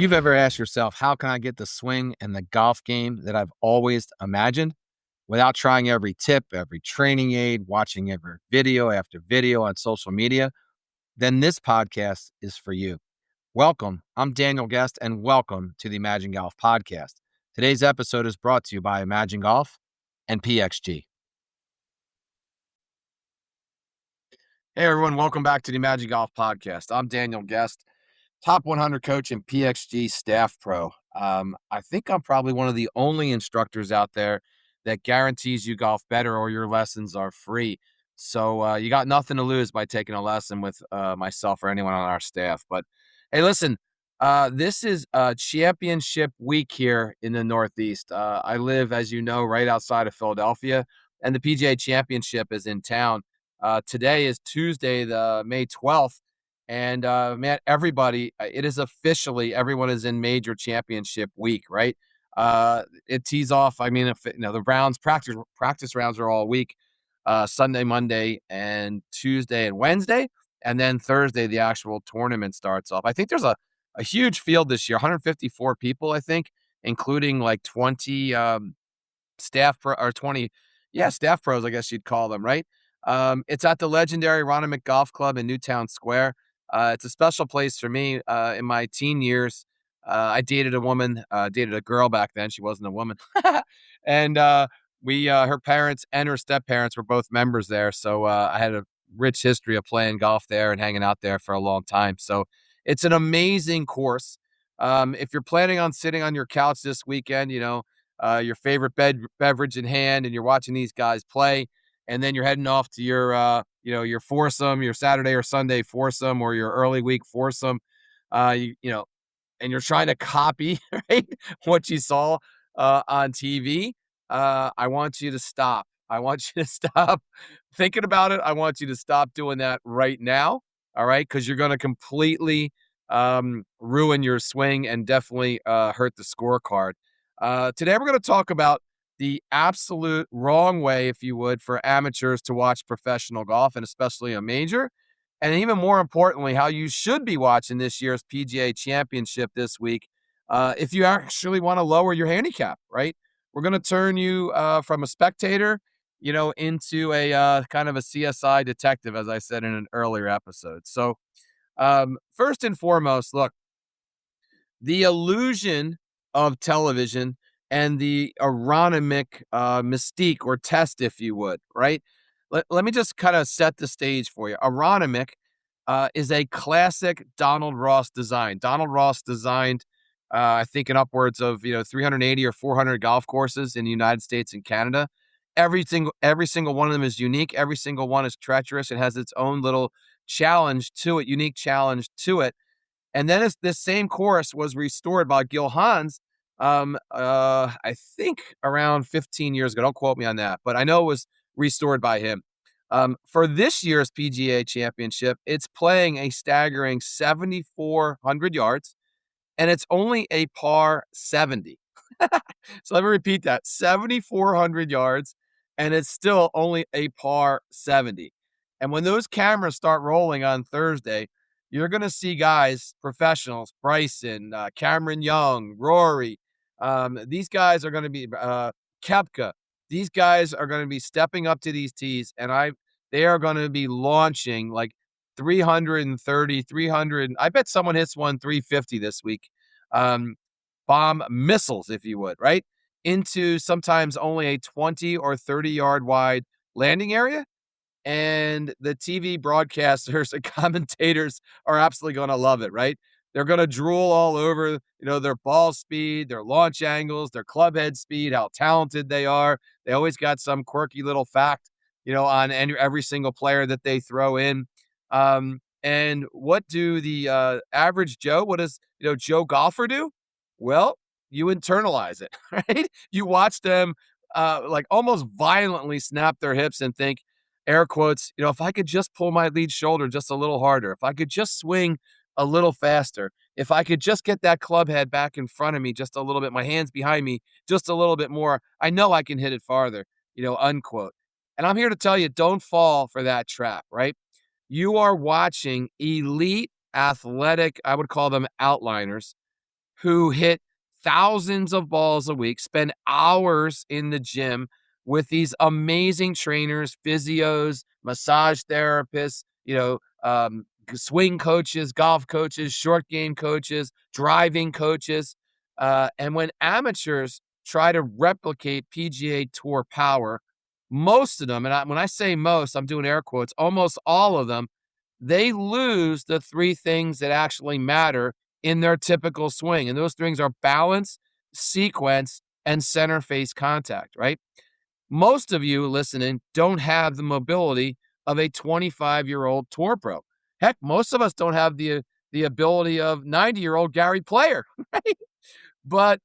you've ever asked yourself, how can I get the swing and the golf game that I've always imagined without trying every tip, every training aid, watching every video after video on social media, then this podcast is for you. Welcome. I'm Daniel Guest, and welcome to the Imagine Golf podcast. Today's episode is brought to you by Imagine Golf and PXG. Hey, everyone. Welcome back to the Imagine Golf podcast. I'm Daniel Guest, top 100 coach and PXG staff pro. I think I'm probably one of the only instructors out there that guarantees you golf better or your lessons are free. So you got nothing to lose by taking a lesson with myself or anyone on our staff. But hey, listen, this is championship week here in the Northeast. I live, as you know, right outside of Philadelphia, and the PGA Championship is in town. Today is Tuesday, the May 12th. And man, everybody, it is officially, everyone is in major championship week, right? It tees off. I mean, if the rounds, practice rounds are all week, Sunday, Monday, and Tuesday and Wednesday. And then Thursday, the actual tournament starts off. I think there's a huge field this year, 154 people, I think, including like 20 staff pro or 20, staff pros, I guess you'd call them, right? It's at the legendary Aronimink Golf Club in Newtown Square. It's a special place for me. In my teen years, I dated a girl back then. She wasn't a woman. And her parents and her step-parents were both members there. So I had a rich history of playing golf there and hanging out there for a long time. So it's an amazing course. If you're planning on sitting on your couch this weekend, your favorite beverage in hand, and you're watching these guys play, and then you're heading off to your foursome, your Saturday or Sunday foursome, or your early week foursome, and you're trying to copy right what you saw on TV. I want you to stop. I want you to stop thinking about it. I want you to stop doing that right now. All right, because you're going to completely ruin your swing and definitely hurt the scorecard. Today we're going to talk about the absolute wrong way, if you would, for amateurs to watch professional golf, and especially a major. And even more importantly, how you should be watching this year's PGA Championship this week if you actually want to lower your handicap, right? We're going to turn you from a spectator, into a kind of a CSI detective, as I said in an earlier episode. So first and foremost, look, the illusion of television and the Aronimink mystique or test, if you would, right? Let me just kind of set the stage for you. Aronimink is a classic Donald Ross design. Donald Ross designed, I think, in upwards of 380 or 400 golf courses in the United States and Canada. Every single one of them is unique. Every single one is treacherous. It has its own little unique challenge to it. And then this same course was restored by Gil Hans, I think around 15 years ago. Don't quote me on that, but I know it was restored by him. For this year's PGA Championship, it's playing a staggering 7,400 yards, and it's only a par 70. So let me repeat that: 7,400 yards, and it's still only a par 70. And when those cameras start rolling on Thursday, you're going to see guys, professionals, Bryson, Cameron Young, Rory. These guys are going to be Koepka. These guys are going to be stepping up to these tees, and they are going to be launching like 330, 300. I bet someone hits one 350 this week. Bomb missiles, if you would, right? Into sometimes only a 20 or 30 yard wide landing area. And the TV broadcasters and commentators are absolutely going to love it, right? They're going to drool all over, their ball speed, their launch angles, their club head speed, how talented they are. They always got some quirky little fact, on every single player that they throw in. And what do the average Joe, what does, Joe golfer do? Well, you internalize it, right? You watch them like almost violently snap their hips and think, air quotes, if I could just pull my lead shoulder just a little harder, if I could just swing a little faster, if I could just get that club head back in front of me just a little bit, my hands behind me just a little bit more, I know I can hit it farther, unquote. And I'm here to tell you, don't fall for that trap, right? You are watching elite, athletic, I would call them outliners, who hit thousands of balls a week, spend hours in the gym with these amazing trainers, physios, massage therapists, swing coaches, golf coaches, short game coaches, driving coaches. And when amateurs try to replicate PGA Tour power, most of them, and when I say most, I'm doing air quotes, almost all of them, they lose the three things that actually matter in their typical swing. And those things are balance, sequence, and center face contact, right? Most of you listening don't have the mobility of a 25-year-old tour pro. Heck, most of us don't have the ability of 90-year-old Gary Player, right? But,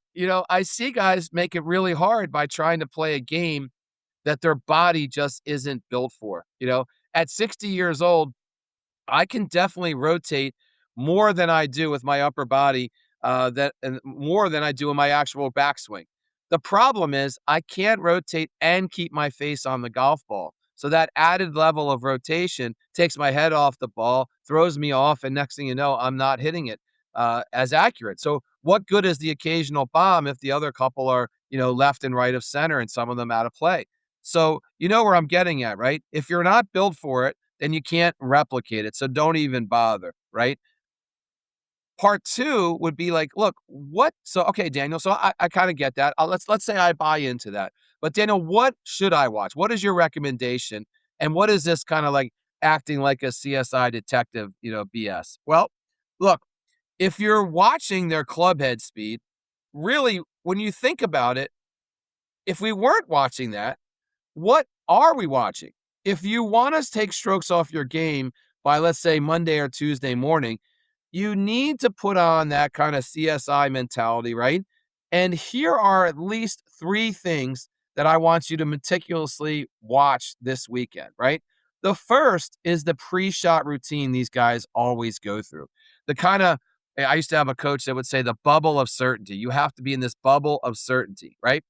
I see guys make it really hard by trying to play a game that their body just isn't built for. At 60 years old, I can definitely rotate more than I do with my upper body, and more than I do in my actual backswing. The problem is I can't rotate and keep my face on the golf ball. So that added level of rotation takes my head off the ball, throws me off, and next thing you know, I'm not hitting it as accurate. So what good is the occasional bomb if the other couple are, left and right of center and some of them out of play? So you know where I'm getting at, right? If you're not built for it, then you can't replicate it. So don't even bother, right? Part two would be like, look, what? So, okay, Daniel, so I kind of get that. Let's say I buy into that. But Daniel, what should I watch? What is your recommendation? And what is this kind of like acting like a CSI detective, BS? Well, look, if you're watching their club head speed, really, when you think about it, if we weren't watching that, what are we watching? If you want to take strokes off your game by, let's say, Monday or Tuesday morning, you need to put on that kind of CSI mentality, right? And here are at least three things that I want you to meticulously watch this weekend, right? The first is the pre-shot routine these guys always go through. I used to have a coach that would say the bubble of certainty. You have to be in this bubble of certainty, right?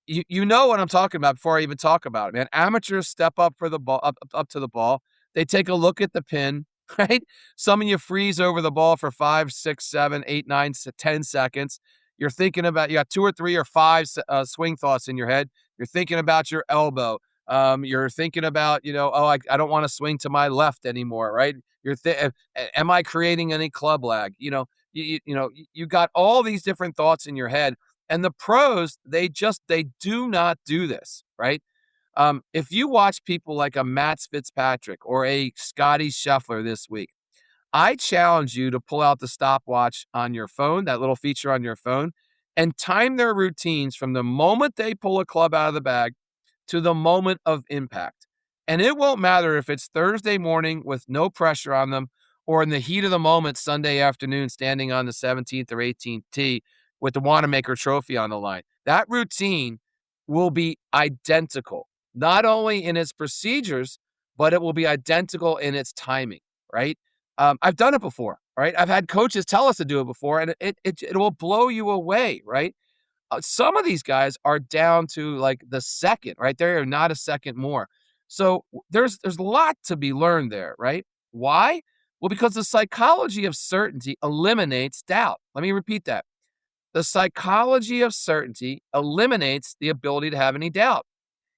You know what I'm talking about before I even talk about it, man. Amateurs step up for the ball, up to the ball. They take a look at the pin, right? Some of you freeze over the ball for 5, 6, 7, 8, 9, 10 seconds. You're thinking about, you got 2 or 3 or 5 swing thoughts in your head. You're thinking about your elbow. You're thinking about, I don't want to swing to my left anymore, right? Am I creating any club lag? You got all these different thoughts in your head. And the pros, they do not do this, right? If you watch people like a Matt Fitzpatrick or a Scotty Scheffler this week, I challenge you to pull out the stopwatch on your phone, that little feature on your phone, and time their routines from the moment they pull a club out of the bag to the moment of impact. And it won't matter if it's Thursday morning with no pressure on them or in the heat of the moment Sunday afternoon standing on the 17th or 18th tee with the Wanamaker trophy on the line. That routine will be identical, not only in its procedures, but it will be identical in its timing, right? I've done it before, right? I've had coaches tell us to do it before, and it will blow you away, right? Some of these guys are down to like the second, right? They are not a second more. So there's a lot to be learned there, right? Why? Well, because the psychology of certainty eliminates doubt. Let me repeat that. The psychology of certainty eliminates the ability to have any doubt.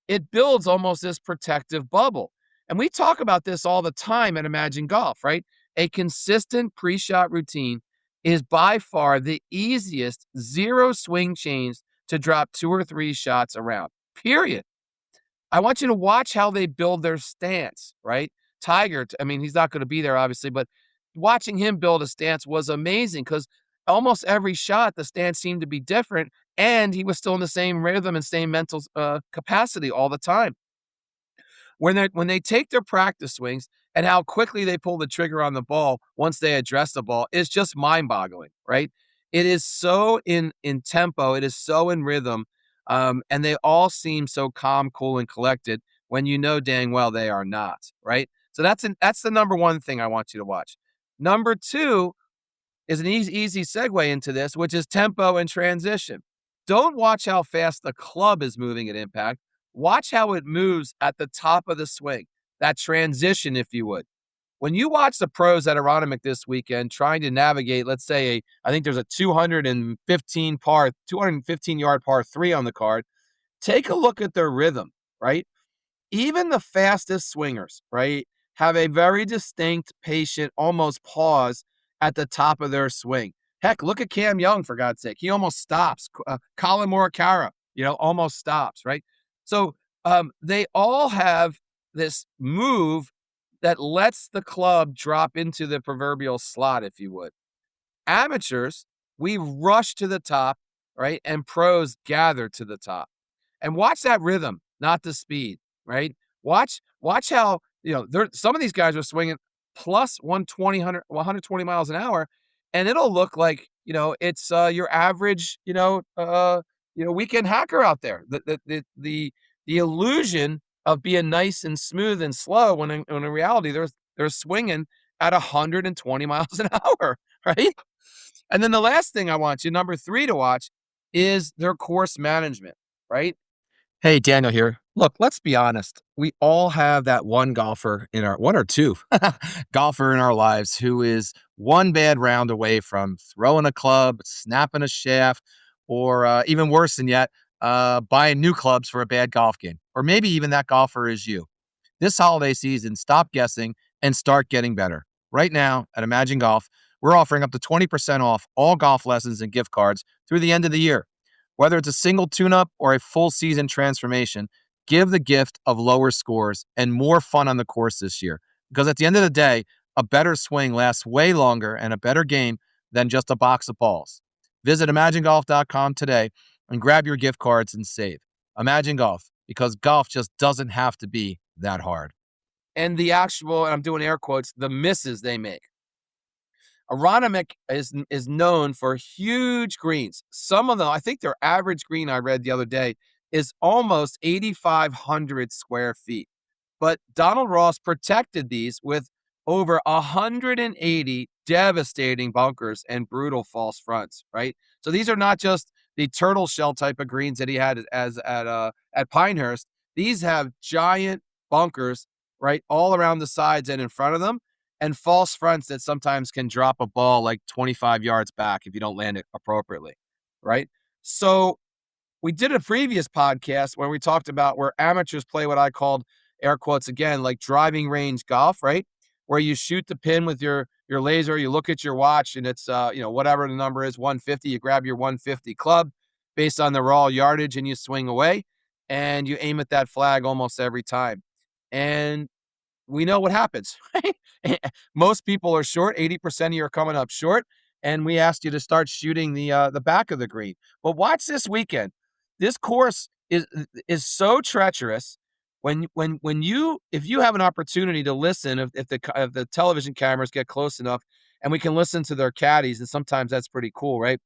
It builds almost this protective bubble. And we talk about this all the time at Imagine Golf, right? A consistent pre-shot routine is by far the easiest zero swing change to drop 2 or 3 shots around, period. I want you to watch how they build their stance, right? Tiger, I mean, he's not going to be there, obviously, but watching him build a stance was amazing because almost every shot, the stance seemed to be different, and he was still in the same rhythm and same mental capacity all the time. When they take their practice swings and how quickly they pull the trigger on the ball once they address the ball is just mind-boggling, right? It is so in tempo, it is so in rhythm, and they all seem so calm, cool, and collected when you know dang well they are not, right? So that's the number one thing I want you to watch. Number two is an easy segue into this, which is tempo and transition. Don't watch how fast the club is moving at impact. Watch how it moves at the top of the swing, that transition, if you would. When you watch the pros at Aronimink this weekend trying to navigate, let's say, I think there's a 215 yard par three on the card. Take a look at their rhythm, right? Even the fastest swingers, right, have a very distinct, patient, almost pause at the top of their swing. Heck, look at Cam Young, for God's sake. He almost stops. Colin Morikawa, almost stops, right? So they all have this move that lets the club drop into the proverbial slot, if you would. Amateurs, we rush to the top, right? And pros gather to the top. And watch that rhythm, not the speed, right? Watch how, some of these guys are swinging plus 120 miles an hour, and it'll look like, it's your average, weekend hacker out there. The illusion of being nice and smooth and slow when in reality they're swinging at 120 miles an hour, right? And then the last thing I want you, number 3, to watch is their course management, right? Hey, Daniel here. Look, let's be honest. We all have that one golfer one or two golfer in our lives who is one bad round away from throwing a club, snapping a shaft, or even worse than yet, buying new clubs for a bad golf game. Or maybe even that golfer is you. This holiday season, stop guessing and start getting better. Right now at Imagine Golf, we're offering up to 20% off all golf lessons and gift cards through the end of the year. Whether it's a single tune-up or a full season transformation, give the gift of lower scores and more fun on the course this year. Because at the end of the day, a better swing lasts way longer and a better game than just a box of balls. Visit ImagineGolf.com today and grab your gift cards and save. Imagine Golf, because golf just doesn't have to be that hard. And the actual, and I'm doing air quotes, the misses they make. Aronimink is known for huge greens. Some of them, I think their average green I read the other day is almost 8,500 square feet. But Donald Ross protected these with over 180 devastating bunkers and brutal false fronts, right? So these are not just the turtle shell type of greens that he had at Pinehurst. These have giant bunkers, right, all around the sides and in front of them, and false fronts that sometimes can drop a ball like 25 yards back if you don't land it appropriately, right? So we did a previous podcast where we talked about where amateurs play what I called, air quotes again, like driving range golf, right? Where you shoot the pin with your laser, you look at your watch, and it's whatever the number is, 150. You grab your 150 club based on the raw yardage, and you swing away, and you aim at that flag almost every time. And we know what happens, right? Most people are short. 80% of you are coming up short, and we asked you to start shooting the back of the green. But watch this weekend. This course is so treacherous. If you have an opportunity to listen, if the television cameras get close enough, and we can listen to their caddies, and sometimes that's pretty cool, right?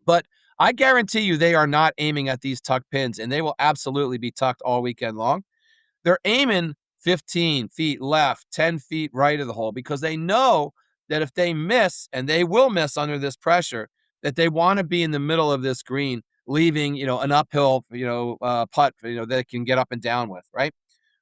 But I guarantee you, they are not aiming at these tuck pins, and they will absolutely be tucked all weekend long. They're aiming 15 feet left, 10 feet right of the hole, because they know that if they miss, and they will miss under this pressure, that they want to be in the middle of this green, leaving, an uphill, putt, that they can get up and down with, right?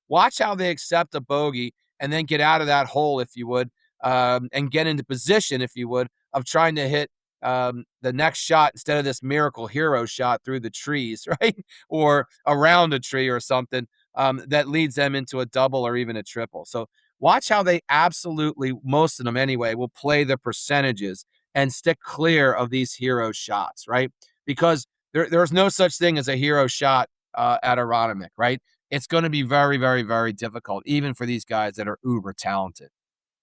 Watch how they accept a bogey and then get out of that hole, if you would, and get into position, if you would, of trying to hit the next shot instead of this miracle hero shot through the trees, right? Or around a tree or something. That leads them into a double or even a triple. So watch how they absolutely, most of them anyway, will play the percentages and stick clear of these hero shots, right? Because there's no such thing as a hero shot at Aronimink, right? It's going to be very, very, very difficult, even for these guys that are uber talented.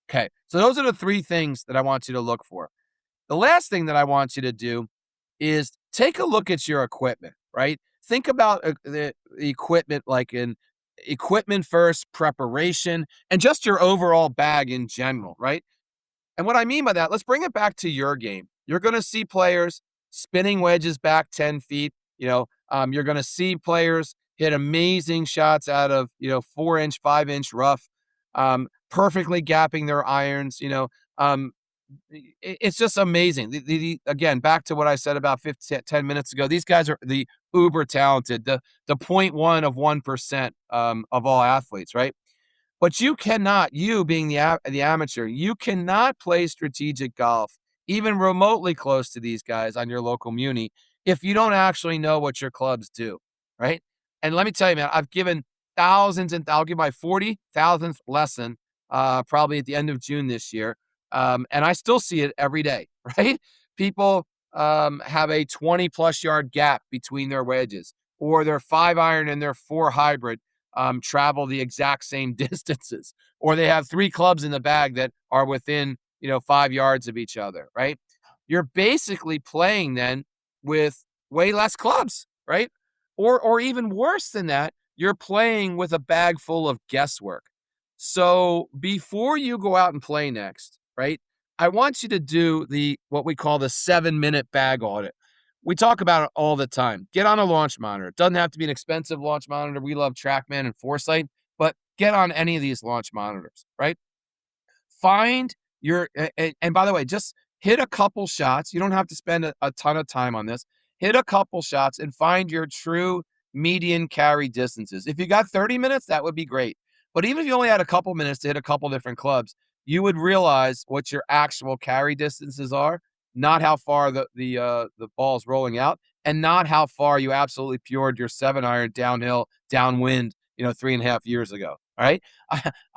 Okay, so those are the 3 things that I want you to look for. The last thing that I want you to do is take a look at your equipment, right? Think about the equipment like in equipment first, preparation, and just your overall bag in general, right? And what I mean by that, let's bring it back to your game. You're going to see players spinning wedges back 10 feet. You're going to see players hit amazing shots out of, 4-inch, 5-inch rough, perfectly gapping their irons, it's just amazing. Again, back to what I said about 10 minutes ago, these guys are the uber talented, the 0.1 of 1% of all athletes, right? But you cannot, you being the amateur, you cannot play strategic golf even remotely close to these guys on your local muni if you don't actually know what your clubs do, right? And let me tell you, man, I've given thousands, and I'll give my 40,000th lesson probably at the end of June this year. And I still see it every day, right? People have a 20 plus yard gap between their wedges, or their 5-iron and their 4 hybrid travel the exact same distances, or they have 3 clubs in the bag that are within 5 yards of each other, right? You're basically playing then with way less clubs, right? Or even worse than that, you're playing with a bag full of guesswork. So before you go out and play next, right? I want you to do what we call the 7-minute bag audit. We talk about it all the time. Get on a launch monitor. It doesn't have to be an expensive launch monitor. We love TrackMan and Foresight, but get on any of these launch monitors, right? Find your, and by the way, just hit a couple shots. You don't have to spend a ton of time on this. Hit a couple shots and find your true median carry distances. If you got 30 minutes, that would be great. But even if you only had a couple minutes to hit a couple different clubs, you would realize what your actual carry distances are, not how far the ball's rolling out, and not how far you absolutely pured your 7-iron downhill, downwind, 3.5 years ago. All right.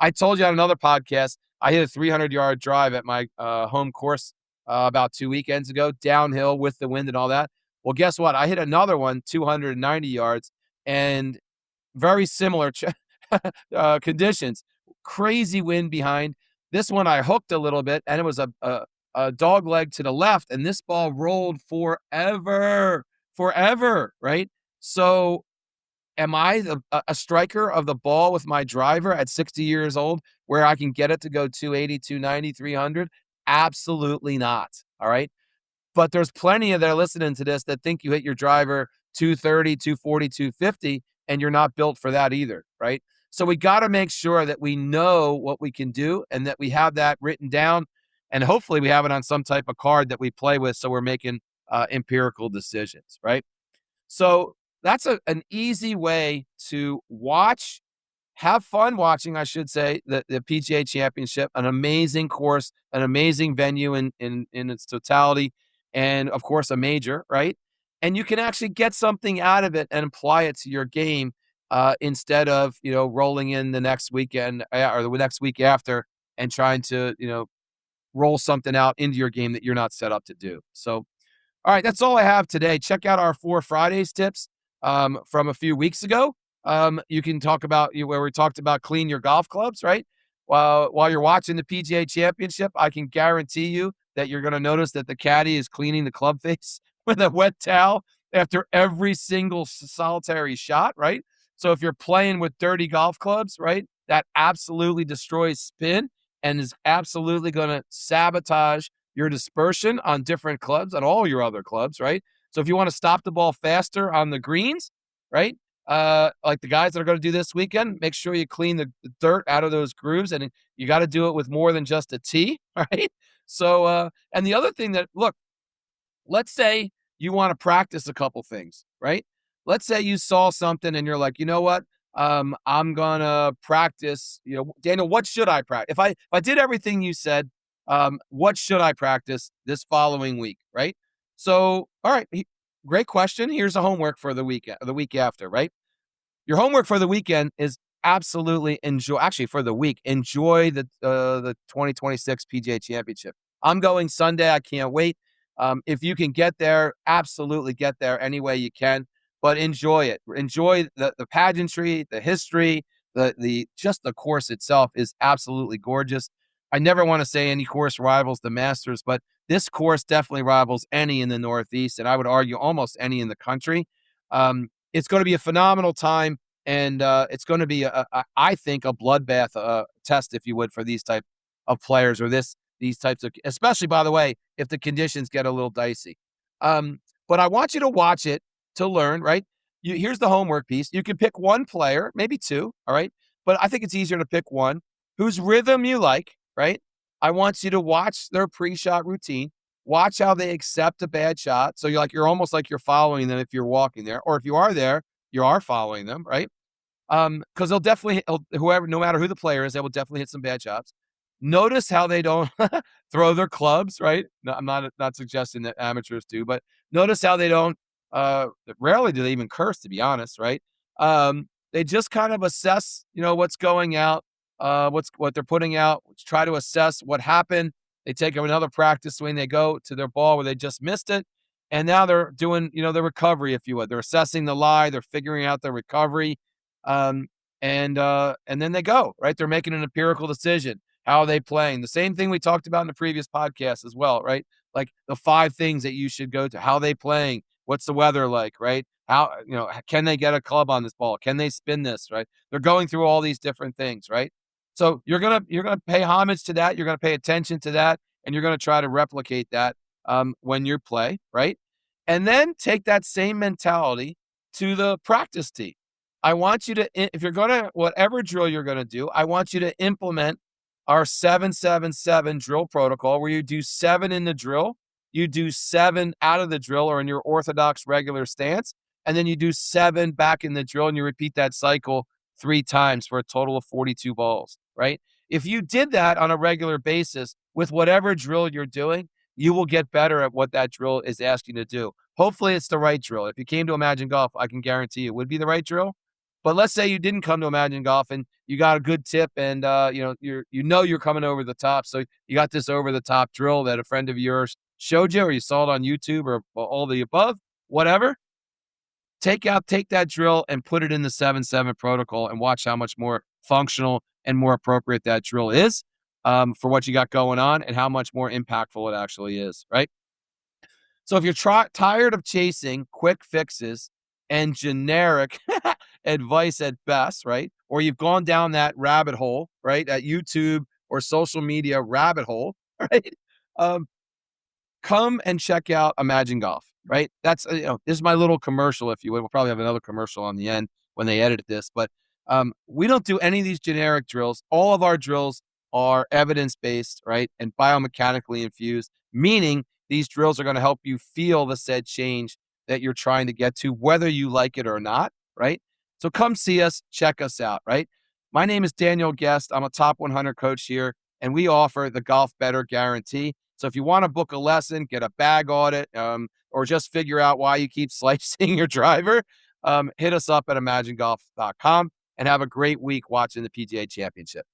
I told you on another podcast, I hit a 300-yard drive at my home course about 2 weekends ago, downhill with the wind and all that. Well, guess what? I hit another one, 290 yards, and very similar conditions. Crazy wind behind. This one I hooked a little bit, and it was a dog leg to the left, and this ball rolled forever, right? So am I a striker of the ball with my driver at 60 years old where I can get it to go 280, 290, 300? Absolutely not. All right. But there's plenty of that are listening to this that think you hit your driver 230, 240, 250, and you're not built for that either. Right. So we got to make sure that we know what we can do and that we have that written down. And hopefully we have it on some type of card that we play with. So we're making empirical decisions. Right. So that's an easy way to watch, have fun watching, I should say, the PGA Championship, an amazing course, an amazing venue in its totality, and of course a major, right? And you can actually get something out of it and apply it to your game instead of rolling in the next weekend or the next week after and trying to roll something out into your game that you're not set up to do. So all right, that's all I have today. Check out our 4 Fridays tips from a few weeks ago. You can talk about where we talked about clean your golf clubs, right? While you're watching the PGA Championship, I can guarantee you that you're going to notice that the caddy is cleaning the club face with a wet towel after every single solitary shot, right? So if you're playing with dirty golf clubs, right, that absolutely destroys spin and is absolutely going to sabotage your dispersion on different clubs, on all your other clubs, right? So if you want to stop the ball faster on the greens, right? Like the guys that are going to do this weekend, make sure you clean the dirt out of those grooves, and you got to do it with more than just a tee, right? So, and the other thing that, look, let's say you want to practice a couple things, right? Let's say you saw something and you're like, you know what? I'm gonna practice. Daniel, what should I practice? If I did everything you said, what should I practice this following week, right? So, all right, great question. Here's a homework for the week after, right? Your homework for the weekend is absolutely for the week, enjoy the 2026 PGA Championship. I'm going Sunday. I can't wait. If you can get there, absolutely get there any way you can, but enjoy it. Enjoy the pageantry, the history, just the course itself is absolutely gorgeous. I never want to say any course rivals the Masters, but this course definitely rivals any in the Northeast, and I would argue almost any in the country. It's going to be a phenomenal time, and it's going to be, I think, a bloodbath test, if you would, for these type of players or these types of, especially, by the way, if the conditions get a little dicey. But I want you to watch it to learn, right? Here's the homework piece. You can pick one player, maybe two, all right? But I think it's easier to pick one whose rhythm you like, right? I want you to watch their pre-shot routine, watch how they accept a bad shot. So you're almost like you're following them if you're walking there, or if you are there, you are following them, right? Because they'll definitely whoever, no matter who the player is, they will definitely hit some bad shots. Notice how they don't throw their clubs, right? No, I'm not suggesting that amateurs do, but notice how they don't. Rarely do they even curse, to be honest, right? They just kind of assess, what's going out, what they're putting out. Try to assess what happened. They take another practice swing. They go to their ball where they just missed it, and now they're doing, the recovery, if you would. They're assessing the lie. They're figuring out the recovery, um, and then they go right. They're making an empirical decision. How are they playing? The same thing we talked about in the previous podcast as well, right? Like the 5 things that you should go to. How are they playing? What's the weather like, right? How, can they get a club on this ball? Can they spin this, right? They're going through all these different things, right? So you're gonna pay homage to that. You're gonna pay attention to that, and you're gonna try to replicate that when you play, right? And then take that same mentality to the practice tee. I want you to, if you're gonna, whatever drill you're gonna do, I want you to implement our 7-7-7 drill protocol, where you do 7 in the drill, you do 7 out of the drill or in your orthodox regular stance, and then you do 7 back in the drill, and you repeat that cycle 3 times for a total of 42 balls, right? If you did that on a regular basis with whatever drill you're doing, you will get better at what that drill is asking you to do. Hopefully it's the right drill. If you came to Imagine Golf, I can guarantee it would be the right drill. But let's say you didn't come to Imagine Golf and you got a good tip, and you're coming over the top. So you got this over the top drill that a friend of yours showed you, or you saw it on YouTube, or all the above, whatever. Take that drill and put it in the 7-7 protocol, and watch how much more functional and more appropriate that drill is for what you got going on, and how much more impactful it actually is, right? So if you're tired of chasing quick fixes and generic advice at best, right? Or you've gone down that rabbit hole, right? At YouTube or social media rabbit hole, right? Um, Come and check out Imagine Golf, right? That's, this is my little commercial, if you would. We'll probably have another commercial on the end when they edit this, but we don't do any of these generic drills. All of our drills are evidence-based, right? And biomechanically infused, meaning these drills are going to help you feel the said change that you're trying to get to, whether you like it or not, right? So come see us, check us out, right? My name is Daniel Guest. I'm a top 100 coach here, and we offer the Golf Better Guarantee. So if you want to book a lesson, get a bag audit, or just figure out why you keep slicing your driver, hit us up at imaginegolf.com, and have a great week watching the PGA Championship.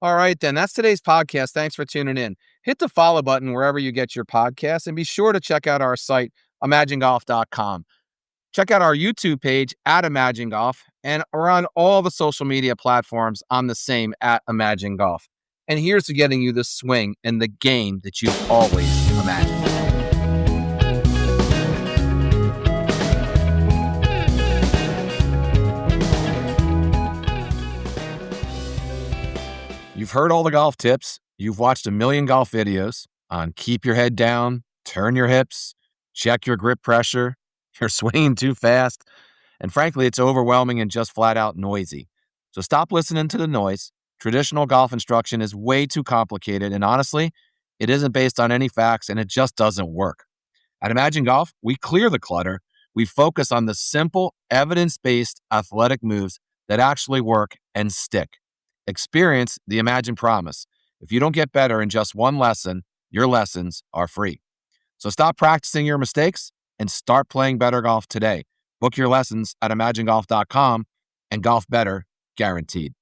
All right, then. That's today's podcast. Thanks for tuning in. Hit the follow button wherever you get your podcasts, and be sure to check out our site, imaginegolf.com. Check out our YouTube page at Imagine Golf, and we're on all the social media platforms. I'm the same, at Imagine Golf. And here's to getting you the swing and the game that you've always imagined. You've heard all the golf tips. You've watched a million golf videos on keep your head down, turn your hips, check your grip pressure, you're swinging too fast, and frankly, it's overwhelming and just flat out noisy. So stop listening to the noise. Traditional golf instruction is way too complicated, and honestly, it isn't based on any facts, and it just doesn't work. At Imagine Golf, we clear the clutter. We focus on the simple, evidence-based athletic moves that actually work and stick. Experience the Imagine Promise. If you don't get better in just one lesson, your lessons are free. So stop practicing your mistakes and start playing better golf today. Book your lessons at imaginegolf.com, and Golf Better guaranteed.